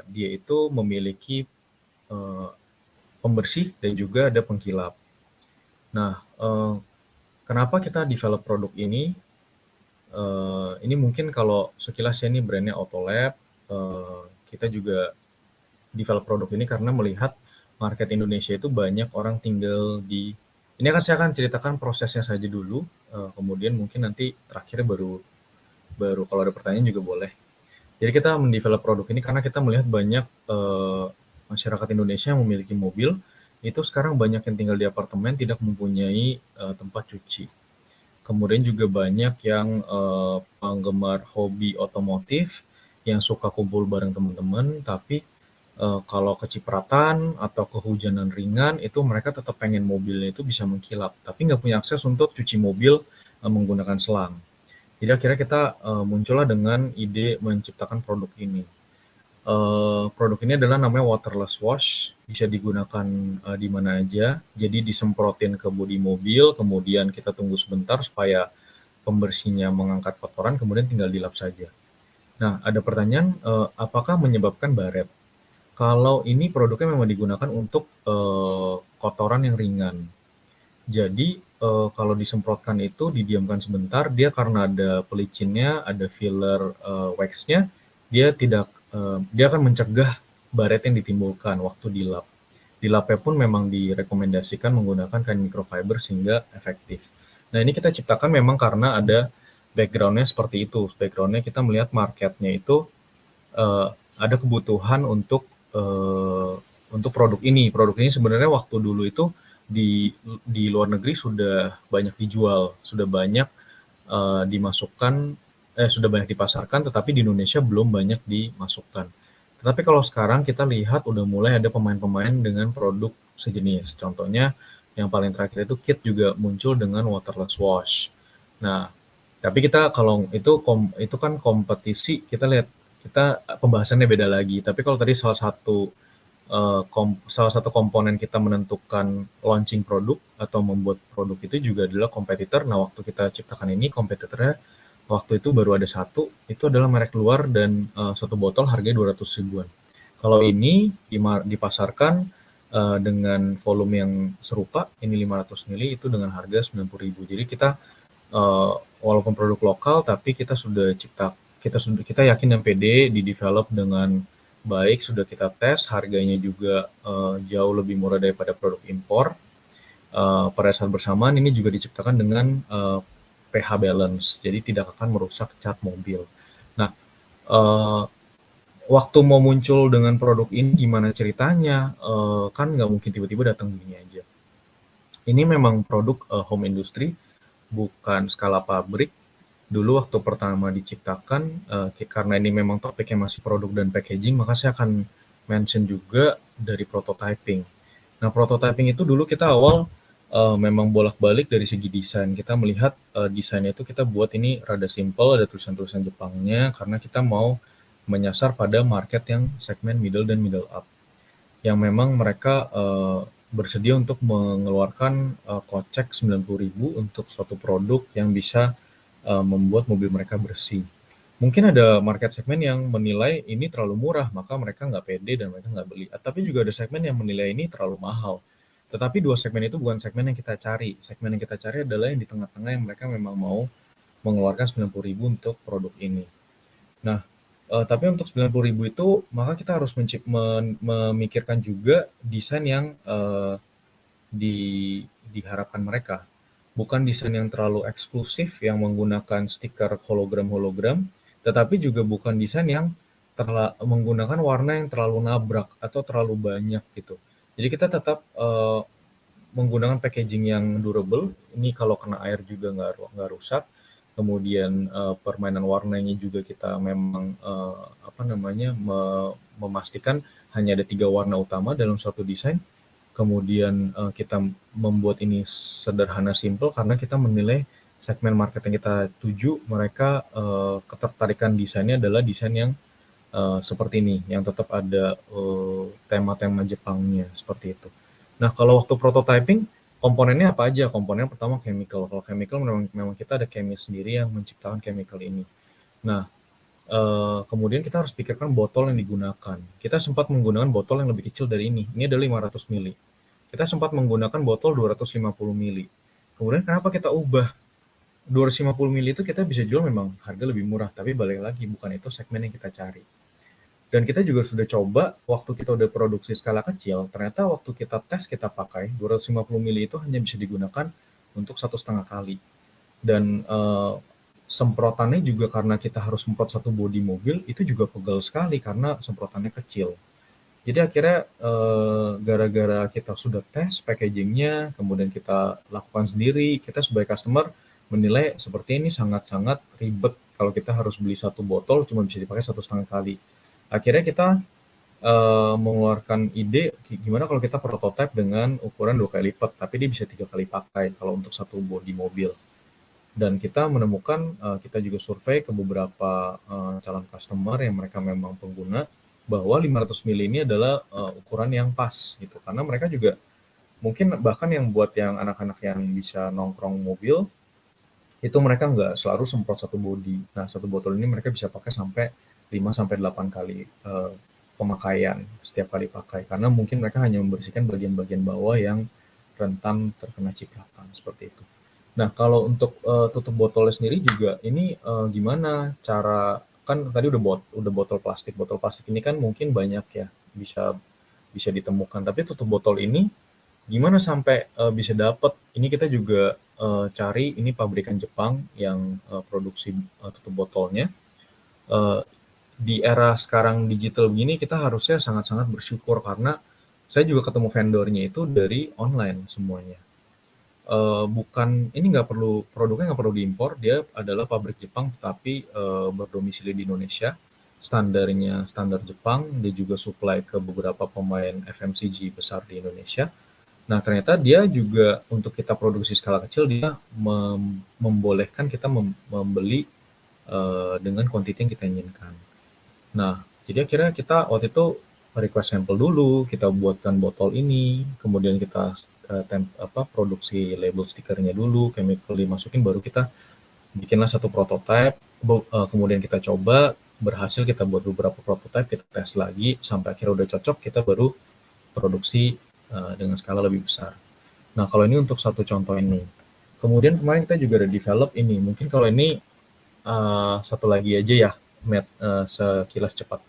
dia itu memiliki pembersih dan juga ada pengkilap. Nah, kenapa kita develop produk ini? Ini mungkin kalau sekilas ya, ini brandnya Autolab. Kita juga develop produk ini karena melihat market Indonesia itu banyak orang tinggal di. Ini akan saya akan ceritakan prosesnya saja dulu, kemudian mungkin nanti terakhirnya baru baru kalau ada pertanyaan juga boleh. Jadi kita mendevelop produk ini karena kita melihat banyak masyarakat Indonesia yang memiliki mobil, itu sekarang banyak yang tinggal di apartemen tidak mempunyai tempat cuci. Kemudian juga banyak yang penggemar hobi otomotif yang suka kumpul bareng teman-teman, tapi kalau kecipratan atau kehujanan ringan itu mereka tetap pengen mobilnya itu bisa mengkilap, tapi nggak punya akses untuk cuci mobil menggunakan selang. Jadi akhirnya kita muncullah dengan ide menciptakan produk ini. Produk ini adalah namanya waterless wash, bisa digunakan di mana aja. Jadi disemprotin ke bodi mobil, kemudian kita tunggu sebentar supaya pembersihnya mengangkat kotoran, kemudian tinggal dilap saja. Nah, ada pertanyaan, apakah menyebabkan baret? Kalau ini produknya memang digunakan untuk kotoran yang ringan. Jadi kalau disemprotkan itu didiamkan sebentar, dia karena ada pelicinnya, ada filler wax-nya, dia akan mencegah baret yang ditimbulkan waktu dilap. Dilapnya pun memang direkomendasikan menggunakan kain microfiber sehingga efektif. Nah, ini kita ciptakan memang karena ada background-nya seperti itu. Background-nya kita melihat market-nya itu ada kebutuhan untuk produk ini. Produk ini sebenarnya waktu dulu itu di luar negeri sudah banyak dijual, sudah banyak dimasukkan, sudah banyak dipasarkan, tetapi di Indonesia belum banyak dimasukkan. Tetapi kalau sekarang kita lihat udah mulai ada pemain-pemain dengan produk sejenis. Contohnya yang paling terakhir itu Kit juga muncul dengan waterless wash. Nah, tapi kita kalau itu kan kompetisi, kita lihat kita pembahasannya beda lagi. Tapi kalau tadi salah satu komponen kita menentukan launching produk atau membuat produk itu juga adalah kompetitor. Nah, waktu kita ciptakan ini kompetitornya waktu itu baru ada satu, itu adalah merek luar dan satu botol harganya 200 ribuan. Kalau ini dipasarkan dengan volume yang serupa, ini 500 mili itu dengan harga 90 ribu. Jadi kita walaupun produk lokal, tapi kita yakin dan pede di develop dengan baik, sudah kita tes, harganya juga jauh lebih murah daripada produk impor. Pada saat bersamaan ini juga diciptakan dengan pH balance, jadi tidak akan merusak cat mobil. Nah, waktu mau muncul dengan produk ini gimana ceritanya? Kan nggak mungkin tiba-tiba datang gini aja. Ini memang produk home industry, bukan skala pabrik. Dulu waktu pertama diciptakan, karena ini memang topiknya masih produk dan packaging, maka saya akan mention juga dari prototyping. Nah, prototyping itu dulu kita awal memang bolak-balik dari segi desain. Kita melihat desainnya itu kita buat ini rada simple, ada tulisan-tulisan Jepangnya, karena kita mau menyasar pada market yang segmen middle dan middle up, yang memang mereka bersedia untuk mengeluarkan kocek 90.000 untuk suatu produk yang bisa membuat mobil mereka bersih. Mungkin ada market segmen yang menilai ini terlalu murah, maka mereka nggak pede dan mereka nggak beli. Tapi juga ada segmen yang menilai ini terlalu mahal. Tetapi dua segmen itu bukan segmen yang kita cari. Segmen yang kita cari adalah yang di tengah-tengah yang mereka memang mau mengeluarkan 90.000 untuk produk ini. Nah, tapi untuk 90.000 itu, maka kita harus memikirkan juga desain yang diharapkan mereka. Bukan desain yang terlalu eksklusif, yang menggunakan stiker hologram-hologram, tetapi juga bukan desain yang menggunakan warna yang terlalu nabrak atau terlalu banyak gitu. Jadi kita tetap menggunakan packaging yang durable. Ini kalau kena air juga nggak rusak. Kemudian permainan warnanya juga kita memang memastikan hanya ada 3 warna utama dalam suatu desain. Kemudian kita membuat ini sederhana, simple, karena kita menilai segmen market yang kita tuju, mereka ketertarikan desainnya adalah desain yang seperti ini, yang tetap ada tema-tema Jepangnya, seperti itu. Nah, kalau waktu prototyping, komponennya apa aja? Komponen pertama chemical. Kalau chemical memang kita ada chemist sendiri yang menciptakan chemical ini. Nah, Kemudian kita harus pikirkan botol yang digunakan. Kita sempat menggunakan botol yang lebih kecil dari ini. Ini adalah 500 mili. Kita sempat menggunakan botol 250 mili. Kemudian kenapa kita ubah? 250 mili itu kita bisa jual memang harga lebih murah, tapi balik lagi bukan itu segmen yang kita cari. Dan kita juga sudah coba waktu kita udah produksi skala kecil, ternyata waktu kita tes kita pakai 250 mili itu hanya bisa digunakan untuk 1,5 kali. Dan semprotannya juga karena kita harus semprot satu bodi mobil itu juga pegal sekali karena semprotannya kecil. Jadi akhirnya gara-gara kita sudah tes packagingnya, kemudian kita lakukan sendiri, kita sebagai customer menilai seperti ini sangat-sangat ribet kalau kita harus beli satu botol cuma bisa dipakai 1,5 kali. Akhirnya kita mengeluarkan ide gimana kalau kita prototipe dengan ukuran 2 kali lipat, tapi dia bisa 3 kali pakai kalau untuk satu bodi mobil. Dan kita menemukan, kita juga survei ke beberapa calon customer yang mereka memang pengguna, bahwa 500 mili ini adalah ukuran yang pas gitu. Karena mereka juga mungkin bahkan yang buat yang anak-anak yang bisa nongkrong mobil, itu mereka nggak selalu semprot satu bodi. Nah, satu botol ini mereka bisa pakai sampai 5-8 kali pemakaian setiap kali pakai. Karena mungkin mereka hanya membersihkan bagian-bagian bawah yang rentan terkena cipratan seperti itu. Nah, kalau untuk tutup botolnya sendiri juga ini gimana cara, kan tadi udah botol plastik. Botol plastik ini kan mungkin banyak ya bisa bisa ditemukan. Tapi tutup botol ini gimana sampai bisa dapat? Ini kita juga cari ini pabrikan Jepang yang produksi tutup botolnya. Di era sekarang digital begini kita harusnya sangat-sangat bersyukur karena saya juga ketemu vendornya itu dari online semuanya. Bukan ini nggak perlu produknya nggak perlu diimpor, dia adalah pabrik Jepang tapi berdomisili di Indonesia. Standarnya standar Jepang, dia juga supply ke beberapa pemain FMCG besar di Indonesia. Nah, ternyata dia juga untuk kita produksi skala kecil dia membolehkan kita membeli dengan kuantiti yang kita inginkan. Nah, jadi akhirnya kita waktu itu request sampel dulu, kita buatkan botol ini, kemudian kita produksi label stikernya dulu, chemical dimasukin, baru kita bikinlah satu prototype, kemudian kita coba, berhasil kita buat beberapa prototype, kita tes lagi, sampai akhirnya udah cocok, kita baru produksi dengan skala lebih besar. Nah, kalau ini untuk satu contoh ini. Kemudian kemarin kita juga ada develop ini, mungkin kalau ini satu lagi aja ya, Matt, sekilas cepat.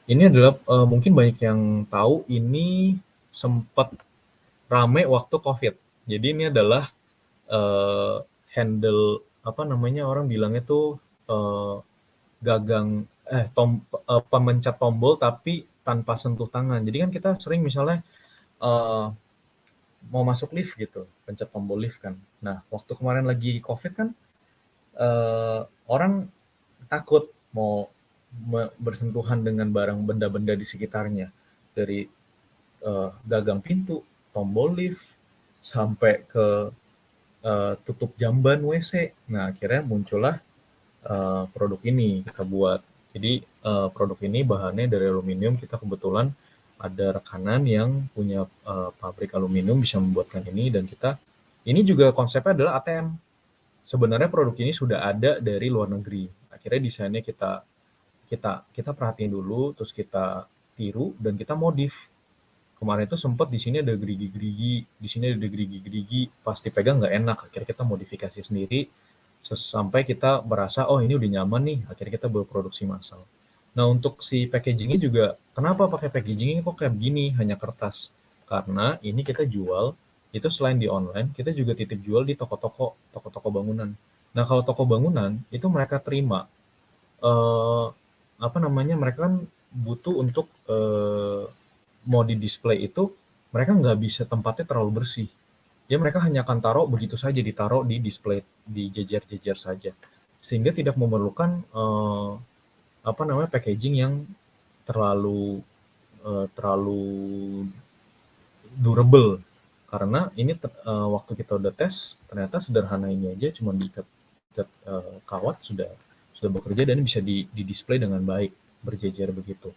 Ini adalah mungkin banyak yang tahu ini sempat rame waktu COVID. Jadi ini adalah handle apa namanya orang bilangnya tuh gagang pemencet tombol tapi tanpa sentuh tangan. Jadi kan kita sering misalnya mau masuk lift gitu, pencet tombol lift kan. Nah, waktu kemarin lagi COVID kan orang takut mau bersentuhan dengan barang benda-benda di sekitarnya, dari gagang pintu, tombol lift, sampai ke tutup jamban WC. Nah, akhirnya muncullah produk ini kita buat. Jadi produk ini bahannya dari aluminium. Kita kebetulan ada rekanan yang punya pabrik aluminium bisa membuatkan ini, dan kita ini juga konsepnya adalah ATM. Sebenarnya produk ini sudah ada dari luar negeri. Akhirnya desainnya kita perhatiin dulu, terus kita tiru dan kita modif. Kemarin itu sempat di sini ada gerigi-gerigi, di sini ada gerigi-gerigi, pas dipegang nggak enak. Akhirnya kita modifikasi sendiri sampai kita merasa oh ini udah nyaman nih. Akhirnya kita berproduksi massal. Nah, untuk si packagingnya juga, kenapa pakai packagingnya kok kayak begini, hanya kertas? Karena ini kita jual itu selain di online, kita juga titip jual di toko-toko bangunan. Nah, kalau toko bangunan itu mereka terima mereka kan butuh untuk mau di display itu, mereka nggak bisa tempatnya terlalu bersih. Ya mereka hanya akan taruh begitu saja, ditaruh di display, di jejer-jejer saja. Sehingga tidak memerlukan packaging yang terlalu durable. Karena ini waktu kita udah tes, ternyata sederhana ini aja, cuma diikat kawat sudah bekerja dan bisa di display dengan baik, berjejer begitu.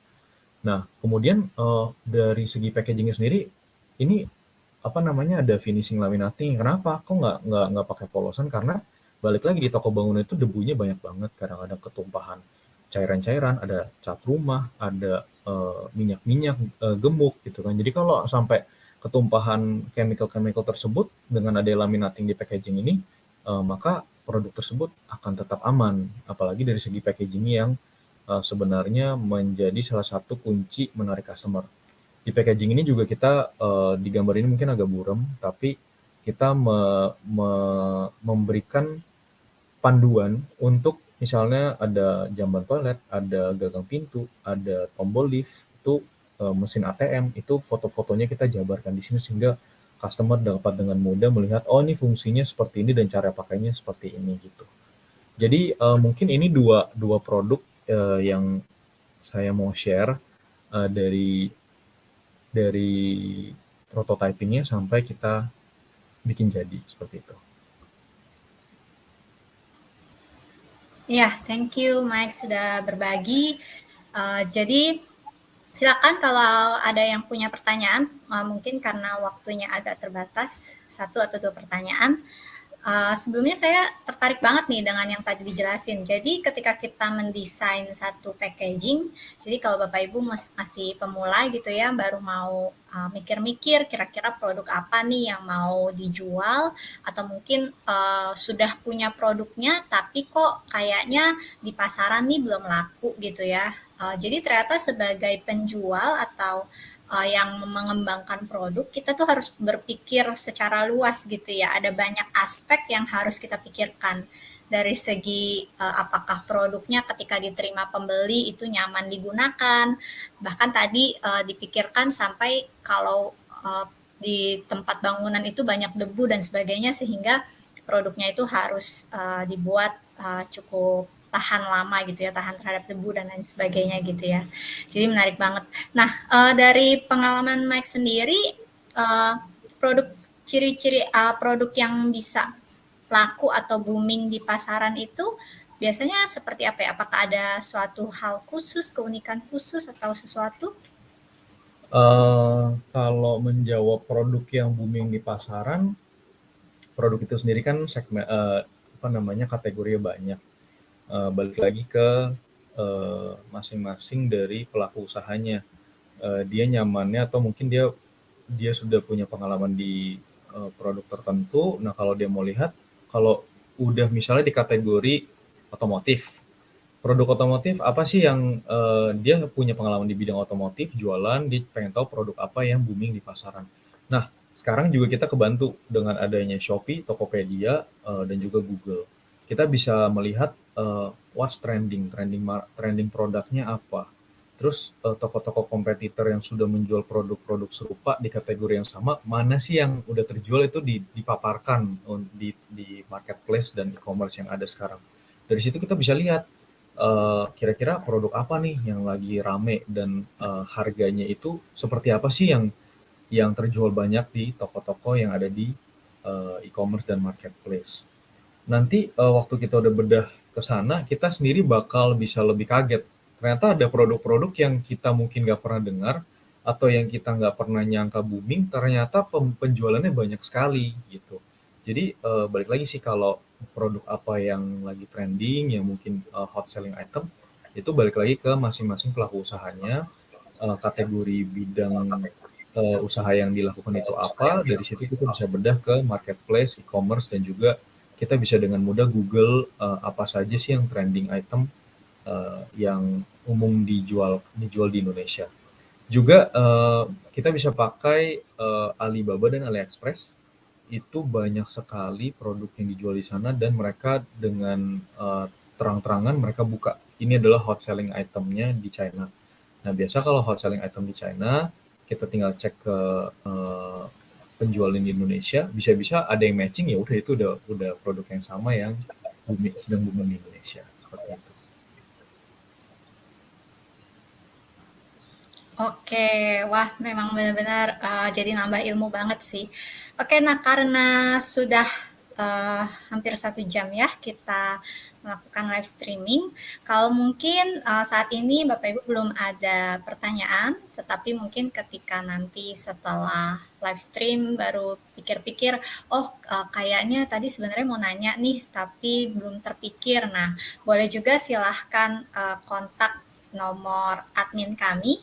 Nah, kemudian dari segi packagingnya sendiri, ini ada finishing laminating. Kenapa? Kok nggak pakai polosan? Karena balik lagi di toko bangunan itu debunya banyak banget, kadang-kadang ketumpahan cairan-cairan, ada cat rumah, ada minyak-minyak gemuk gitu kan. Jadi kalau sampai ketumpahan chemical-chemical tersebut dengan ada laminating di packaging ini, maka produk tersebut akan tetap aman. Apalagi dari segi packaging yang sebenarnya menjadi salah satu kunci menarik customer. Di packaging ini juga kita di gambar ini mungkin agak buram, tapi kita memberikan panduan untuk misalnya ada jamban toilet, ada gagang pintu, ada tombol lift, itu mesin ATM, itu foto-fotonya kita jabarkan di sini sehingga customer dapat dengan mudah melihat, oh ini fungsinya seperti ini dan cara pakainya seperti ini gitu. Jadi mungkin ini dua produk yang saya mau share dari prototypingnya sampai kita bikin jadi seperti itu. Ya, thank you Mike sudah berbagi. Jadi silakan kalau ada yang punya pertanyaan, mungkin karena waktunya agak terbatas, 1 atau 2 pertanyaan. Sebelumnya saya tertarik banget nih dengan yang tadi dijelasin. Jadi ketika kita mendesain satu packaging, jadi kalau Bapak Ibu masih pemula gitu ya, baru mau mikir-mikir kira-kira produk apa nih yang mau dijual, atau mungkin sudah punya produknya tapi kok kayaknya di pasaran nih belum laku gitu ya. Jadi ternyata sebagai penjual atau yang mengembangkan produk, kita tuh harus berpikir secara luas gitu ya. Ada banyak aspek yang harus kita pikirkan dari segi apakah produknya ketika diterima pembeli itu nyaman digunakan. Bahkan tadi dipikirkan sampai kalau di tempat bangunan itu banyak debu dan sebagainya sehingga produknya itu harus dibuat cukup tahan lama gitu ya, tahan terhadap debu dan lain sebagainya gitu ya. Jadi menarik banget. Nah, dari pengalaman Mike sendiri, produk ciri-ciri produk yang bisa laku atau booming di pasaran itu biasanya seperti apa ya? Apakah ada suatu hal khusus, keunikan khusus atau sesuatu? Kalau menjawab produk yang booming di pasaran, produk itu sendiri kan segmen kategorinya banyak. Balik lagi ke masing-masing dari pelaku usahanya. Dia nyamannya atau mungkin dia sudah punya pengalaman di produk tertentu. Nah, kalau dia mau lihat, kalau udah misalnya di kategori otomotif, produk otomotif apa sih yang dia punya pengalaman di bidang otomotif, jualan, dia pengen tahu produk apa yang booming di pasaran. Nah, sekarang juga kita kebantu dengan adanya Shopee, Tokopedia, dan juga Google. Kita bisa melihat what's trending produknya apa. Terus toko-toko kompetitor yang sudah menjual produk-produk serupa di kategori yang sama, mana sih yang udah terjual itu dipaparkan di marketplace dan e-commerce yang ada sekarang. Dari situ kita bisa lihat kira-kira produk apa nih yang lagi rame dan harganya itu seperti apa sih yang terjual banyak di toko-toko yang ada di e-commerce dan marketplace. Nanti waktu kita udah bedah ke sana, kita sendiri bakal bisa lebih kaget. Ternyata ada produk-produk yang kita mungkin nggak pernah dengar atau yang kita nggak pernah nyangka booming, ternyata penjualannya banyak sekali gitu. Jadi balik lagi sih kalau produk apa yang lagi trending, yang mungkin hot selling item, itu balik lagi ke masing-masing pelaku usahanya, kategori bidang usaha yang dilakukan itu apa, dari situ kita bisa bedah ke marketplace, e-commerce, dan juga kita bisa dengan mudah Google apa saja sih yang trending item yang umum dijual di Indonesia. Juga kita bisa pakai Alibaba dan AliExpress, itu banyak sekali produk yang dijual di sana dan mereka dengan terang-terangan mereka buka. Ini adalah hot selling itemnya di China. Nah, biasa kalau hot selling item di China, kita tinggal cek ke penjualan di Indonesia, bisa-bisa ada yang matching, ya udah itu udah produk yang sama yang sedang booming di Indonesia, seperti itu. Oke, wah memang benar-benar jadi nambah ilmu banget sih. Oke, nah karena sudah hampir 1 jam ya kita melakukan live streaming. Kalau mungkin saat ini Bapak Ibu belum ada pertanyaan, tetapi mungkin ketika nanti setelah live stream baru pikir-pikir, oh kayaknya tadi sebenarnya mau nanya nih, tapi belum terpikir. Nah, boleh juga silahkan kontak nomor admin kami,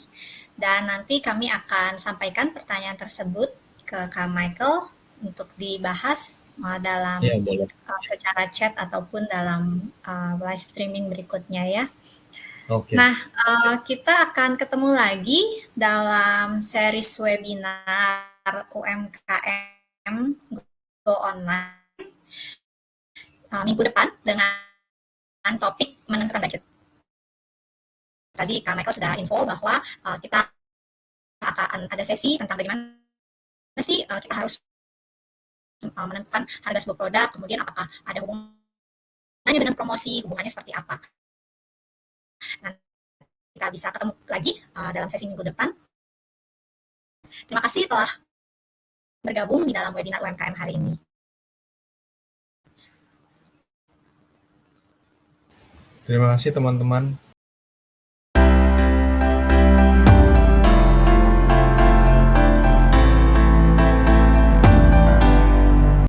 dan nanti kami akan sampaikan pertanyaan tersebut ke Kak Michael untuk dibahas dalam Iya, boleh. secara chat ataupun dalam live streaming berikutnya ya. Oke. Nah, kita akan ketemu lagi dalam series webinar UMKM Go Online minggu depan dengan topik menentukan budget. Tadi Kak Michael sudah info bahwa kita akan ada sesi tentang bagaimana sih kita harus menentukan harga sebuah produk, kemudian apakah ada hubungannya dengan promosi, hubungannya seperti apa. Nanti kita bisa ketemu lagi dalam sesi minggu depan. Terima kasih telah bergabung di dalam webinar UMKM hari ini. Terima kasih teman-teman.